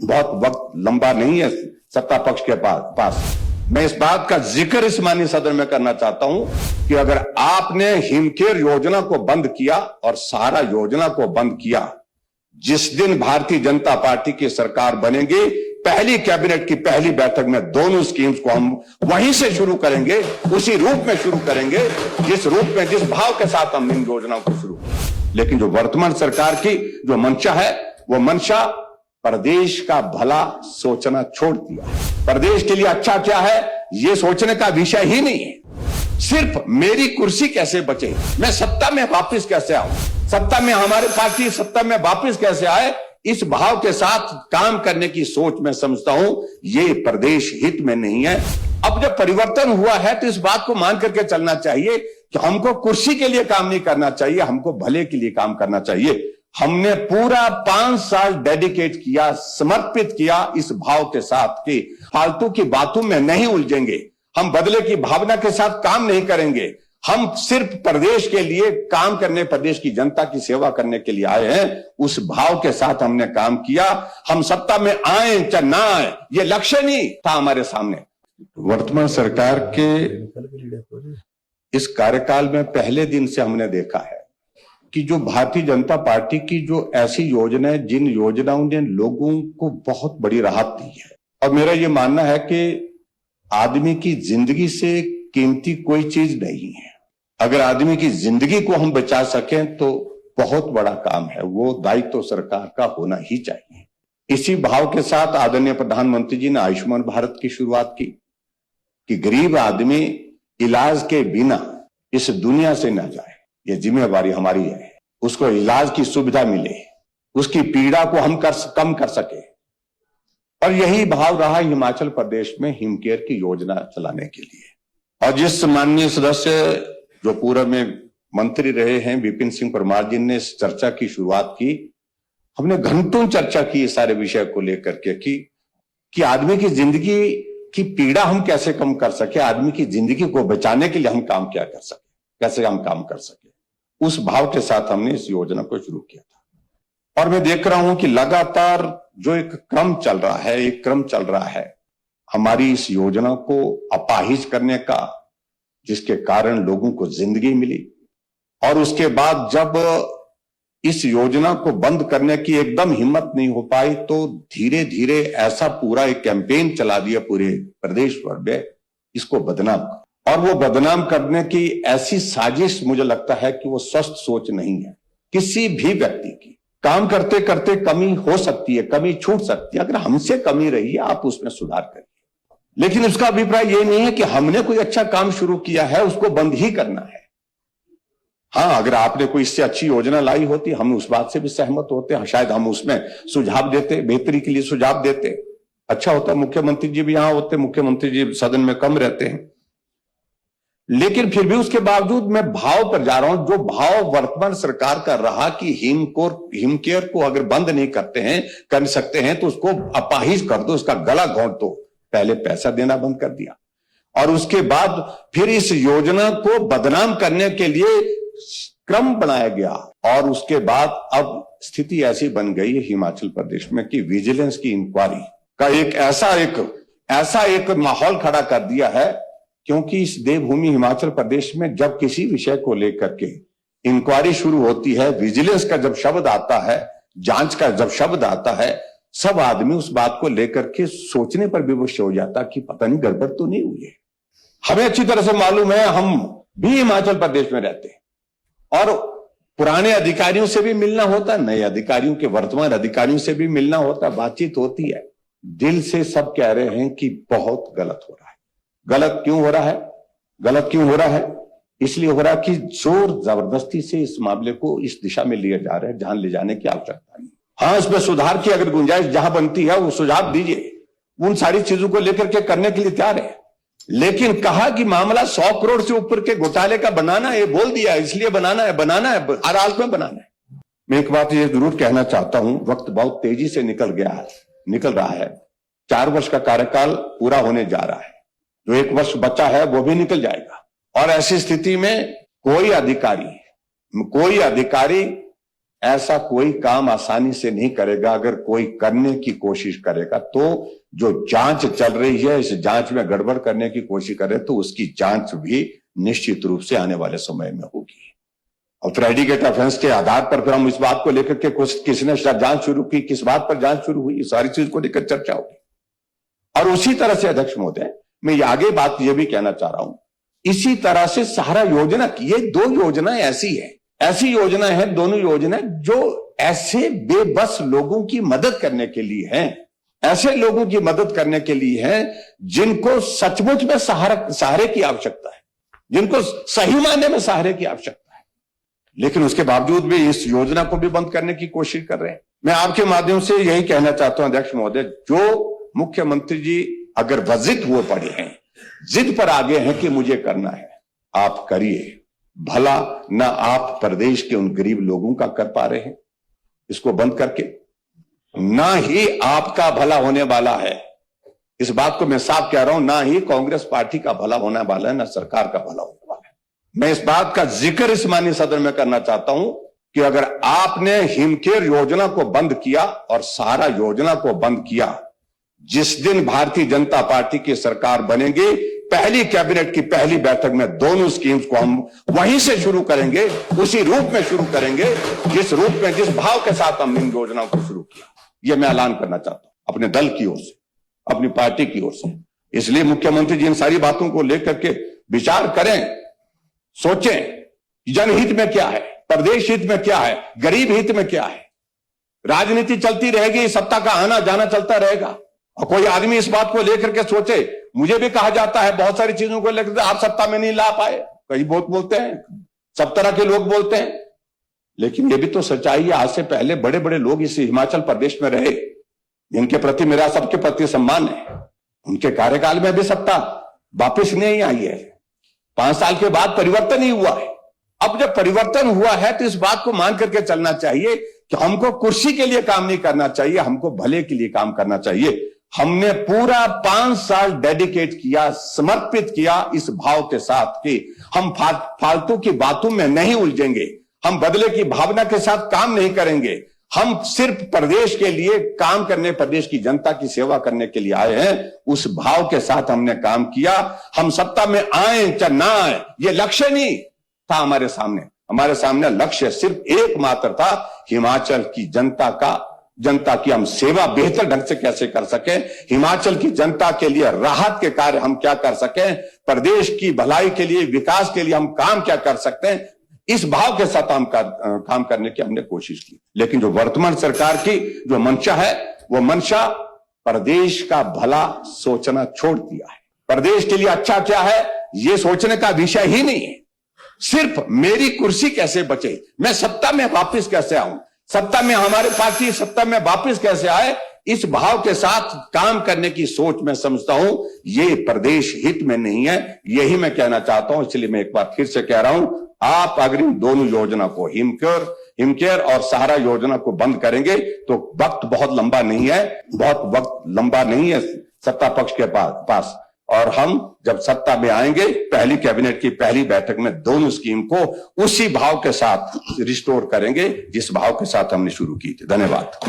बहुत वक्त लंबा नहीं है सत्ता पक्ष के पास। मैं इस बात का जिक्र इस माननीय सदन में करना चाहता हूं कि अगर आपने हिमकेयर योजना को बंद किया और सहारा योजना को बंद किया, जिस दिन भारतीय जनता पार्टी की सरकार बनेगी, पहली कैबिनेट की पहली बैठक में दोनों स्कीम्स को हम वहीं से शुरू करेंगे, उसी रूप में शुरू करेंगे जिस रूप में, जिस भाव के साथ हम इन योजनाओं को शुरू करें। लेकिन जो वर्तमान सरकार की जो मंशा है, वो मंशा प्रदेश का भला सोचना छोड़ दिया। प्रदेश के लिए अच्छा क्या है ये सोचने का विषय ही नहीं है। सिर्फ मेरी कुर्सी कैसे बचे, मैं सत्ता में वापस कैसे आऊं, सत्ता में हमारी पार्टी सत्ता में वापस कैसे आए, इस भाव के साथ काम करने की सोच मैं समझता हूं ये प्रदेश हित में नहीं है। अब जब परिवर्तन हुआ है तो इस बात को मान करके चलना चाहिए कि हमको कुर्सी के लिए काम नहीं करना चाहिए, हमको भले के लिए काम करना चाहिए। हमने पूरा 5 साल डेडिकेट किया, समर्पित किया इस भाव के साथ कि फालतू की बातों में नहीं उलझेंगे, हम बदले की भावना के साथ काम नहीं करेंगे, हम सिर्फ प्रदेश के लिए काम करने, प्रदेश की जनता की सेवा करने के लिए आए हैं। उस भाव के साथ हमने काम किया। हम सत्ता में आए चाहे ना आए, ये लक्ष्य नहीं था हमारे सामने। वर्तमान सरकार के इस कार्यकाल में पहले दिन से हमने देखा है कि जो भारतीय जनता पार्टी की जो ऐसी योजनाएं, जिन योजनाओं ने लोगों को बहुत बड़ी राहत दी है, और मेरा ये मानना है कि आदमी की जिंदगी से कीमती कोई चीज नहीं है। अगर आदमी की जिंदगी को हम बचा सकें तो बहुत बड़ा काम है, वो दायित्व तो सरकार का होना ही चाहिए। इसी भाव के साथ आदरणीय प्रधानमंत्री जी ने आयुष्मान भारत की शुरुआत की कि गरीब आदमी इलाज के बिना इस दुनिया से न जाए, ये जिम्मेवारी हमारी है। उसको इलाज की सुविधा मिले, उसकी पीड़ा को हम कम कर सके, और यही भाव रहा हिमाचल प्रदेश में हिमकेयर की योजना चलाने के लिए। और जिस माननीय सदस्य जो पूर्व में मंत्री रहे हैं विपिन सिंह परमार जी ने इस चर्चा की शुरुआत की, हमने घंटों चर्चा की इस सारे विषय को लेकर के कि आदमी की जिंदगी की पीड़ा हम कैसे कम कर सके, आदमी की जिंदगी को बचाने के लिए हम काम क्या कर सके, कैसे हम काम कर सके। उस भाव के साथ हमने इस योजना को शुरू किया था। और मैं देख रहा हूं कि लगातार जो एक क्रम चल रहा है हमारी इस योजना को अपाहिज करने का, जिसके कारण लोगों को जिंदगी मिली, और उसके बाद जब इस योजना को बंद करने की एकदम हिम्मत नहीं हो पाई तो धीरे धीरे ऐसा पूरा एक कैंपेन चला दिया पूरे प्रदेश भर में इसको बदनाम, और वो बदनाम करने की ऐसी साजिश मुझे लगता है कि वो स्वस्थ सोच नहीं है किसी भी व्यक्ति की। काम करते करते कमी हो सकती है, कमी छूट सकती है, अगर हमसे कमी रही है आप उसमें सुधार करिए, लेकिन उसका अभिप्राय ये नहीं है कि हमने कोई अच्छा काम शुरू किया है उसको बंद ही करना है। हाँ, अगर आपने कोई इससे अच्छी योजना लाई होती हम उस बात से भी सहमत होते, शायद हम उसमें सुझाव देते, बेहतरी के लिए सुझाव देते, अच्छा होता। मुख्यमंत्री जी भी यहां होते, मुख्यमंत्री जी सदन में कम रहते हैं, लेकिन फिर भी उसके बावजूद मैं भाव पर जा रहा हूं। जो भाव वर्तमान सरकार का रहा कि हिमकेयर को अगर बंद नहीं कर सकते हैं तो उसको अपाहिज कर दो, उसका गला घोंट दो। पहले पैसा देना बंद कर दिया और उसके बाद फिर इस योजना को बदनाम करने के लिए क्रम बनाया गया, और उसके बाद अब स्थिति ऐसी बन गई है हिमाचल प्रदेश में कि विजिलेंस की इंक्वायरी का एक ऐसा एक माहौल खड़ा कर दिया है, क्योंकि इस देवभूमि हिमाचल प्रदेश में जब किसी विषय को लेकर के इंक्वायरी शुरू होती है, विजिलेंस का जब शब्द आता है, जांच का जब शब्द आता है, सब आदमी उस बात को लेकर के सोचने पर विवश हो जाता कि पता नहीं गड़बड़ तो नहीं हुई है। हमें अच्छी तरह से मालूम है, हम भी हिमाचल प्रदेश में रहते हैं और पुराने अधिकारियों से भी मिलना होता है, नए अधिकारियों के वर्तमान अधिकारियों से भी मिलना होता है, बातचीत होती है। दिल से सब कह रहे हैं कि बहुत गलत हो रहा है। गलत क्यों हो रहा है? इसलिए हो रहा है कि जोर जबरदस्ती से इस मामले को इस दिशा में लिया जा रहा है जहां ले जाने की आवश्यकता नहीं। हाँ, इसमें सुधार की अगर गुंजाइश जहां बनती है वो सुझाव दीजिए, उन सारी चीजों को लेकर के करने के लिए तैयार है। लेकिन कहा कि मामला 100 करोड़ से ऊपर के घोटाले का बनाना है, बोल दिया इसलिए बनाना है, हर हालत में बनाना है। मैं एक बात ये जरूर कहना चाहता हूं, वक्त बहुत तेजी से निकल रहा है। 4 वर्ष का कार्यकाल पूरा होने जा रहा है, जो 1 वर्ष बचा है वो भी निकल जाएगा, और ऐसी स्थिति में कोई अधिकारी ऐसा कोई काम आसानी से नहीं करेगा। अगर कोई करने की कोशिश करेगा तो जो जांच चल रही है, इस जांच में गड़बड़ करने की कोशिश करे तो उसकी जांच भी निश्चित रूप से आने वाले समय में होगी। और प्रेडिकेट ऑफेंस के आधार पर फिर हम इस बात को लेकर के किसने जांच शुरू की, किस बात पर जांच शुरू हुई, सारी चीज को लेकर चर्चा होगी। और उसी तरह से अध्यक्ष महोदय, मैं ये आगे बात ये भी कहना चाह रहा हूं, इसी तरह से सहारा योजना की, ये दो योजनाएं ऐसी योजना है, दोनों योजना जो ऐसे बेबस लोगों की मदद करने के लिए हैं, ऐसे लोगों की मदद करने के लिए हैं जिनको सचमुच में सहारे की आवश्यकता है, जिनको सही मायने में सहारे की आवश्यकता है, लेकिन उसके बावजूद भी इस योजना को भी बंद करने की कोशिश कर रहे हैं। मैं आपके माध्यम से यही कहना चाहता हूं अध्यक्ष महोदय, जो मुख्यमंत्री जी अगर वजिद हुए पड़े हैं, जिद पर आगे हैं कि मुझे करना है, आप करिए। भला ना आप प्रदेश के उन गरीब लोगों का कर पा रहे हैं इसको बंद करके, ना ही आपका भला होने वाला है, इस बात को मैं साफ कह रहा हूं, ना ही कांग्रेस पार्टी का भला होने वाला है, ना सरकार का भला होने वाला है। मैं इस बात का जिक्र इस माननीय सदन में करना चाहता हूं कि अगर आपने हिमकेयर योजना को बंद किया और सहारा योजना को बंद किया, जिस दिन भारतीय जनता पार्टी की सरकार बनेगी, पहली कैबिनेट की पहली बैठक में दोनों स्कीम्स को हम वहीं से शुरू करेंगे, उसी रूप में शुरू करेंगे जिस रूप में, जिस भाव के साथ हम इन योजनाओं को शुरू किया। यह मैं ऐलान करना चाहता हूं अपने दल की ओर से, अपनी पार्टी की ओर से। इसलिए मुख्यमंत्री जी इन सारी बातों को लेकर के विचार करें, सोचें जनहित में क्या है, प्रदेश हित में क्या है, गरीब हित में क्या है। राजनीति चलती रहेगी, सत्ता का आना जाना चलता रहेगा, और कोई आदमी इस बात को लेकर के सोचे, मुझे भी कहा जाता है बहुत सारी चीजों को लेकर आप सत्ता में नहीं ला पाए, कई बहुत बोलते हैं, सब तरह के लोग बोलते हैं, लेकिन ये भी तो सच्चाई है। आज से पहले बड़े बड़े लोग इस हिमाचल प्रदेश में रहे, जिनके प्रति मेरा सबके प्रति सम्मान है, उनके कार्यकाल में भी सत्ता वापिस नहीं आई है। 5 साल के बाद परिवर्तन ही हुआ है। अब जब परिवर्तन हुआ है तो इस बात को मान करके चलना चाहिए कि हमको कुर्सी के लिए काम नहीं करना चाहिए, हमको भले के लिए काम करना चाहिए। हमने पूरा 5 साल डेडिकेट किया, समर्पित किया इस भाव के साथ कि हम फालतू की बातों में नहीं उलझेंगे, हम बदले की भावना के साथ काम नहीं करेंगे, हम सिर्फ प्रदेश के लिए काम करने, प्रदेश की जनता की सेवा करने के लिए आए हैं। उस भाव के साथ हमने काम किया। हम सत्ता में आए चाहे ना आए, ये लक्ष्य नहीं था हमारे सामने लक्ष्य सिर्फ एकमात्र था, हिमाचल की जनता की हम सेवा बेहतर ढंग से कैसे कर सकें, हिमाचल की जनता के लिए राहत के कार्य हम क्या कर सकें, प्रदेश की भलाई के लिए, विकास के लिए हम काम क्या कर सकते हैं, इस भाव के साथ हम काम करने की हमने कोशिश की। लेकिन जो वर्तमान सरकार की जो मंशा है, वो मंशा प्रदेश का भला सोचना छोड़ दिया है। प्रदेश के लिए अच्छा क्या है ये सोचने का विषय ही नहीं है। सिर्फ मेरी कुर्सी कैसे बचे, मैं सत्ता में वापस कैसे आऊं, सत्ता में हमारी पार्टी सत्ता में वापस कैसे आए, इस भाव के साथ काम करने की सोच मैं समझता हूं ये प्रदेश हित में नहीं है। यही मैं कहना चाहता हूं, इसलिए मैं एक बार फिर से कह रहा हूं, आप अगर इन दोनों योजना को, हिमकेयर और सहारा योजना को बंद करेंगे तो वक्त बहुत लंबा नहीं है, बहुत वक्त लंबा नहीं है सत्ता पक्ष के पास, और हम जब सत्ता में आएंगे, पहली कैबिनेट की पहली बैठक में दोनों स्कीम को उसी भाव के साथ रिस्टोर करेंगे जिस भाव के साथ हमने शुरू की थी। धन्यवाद।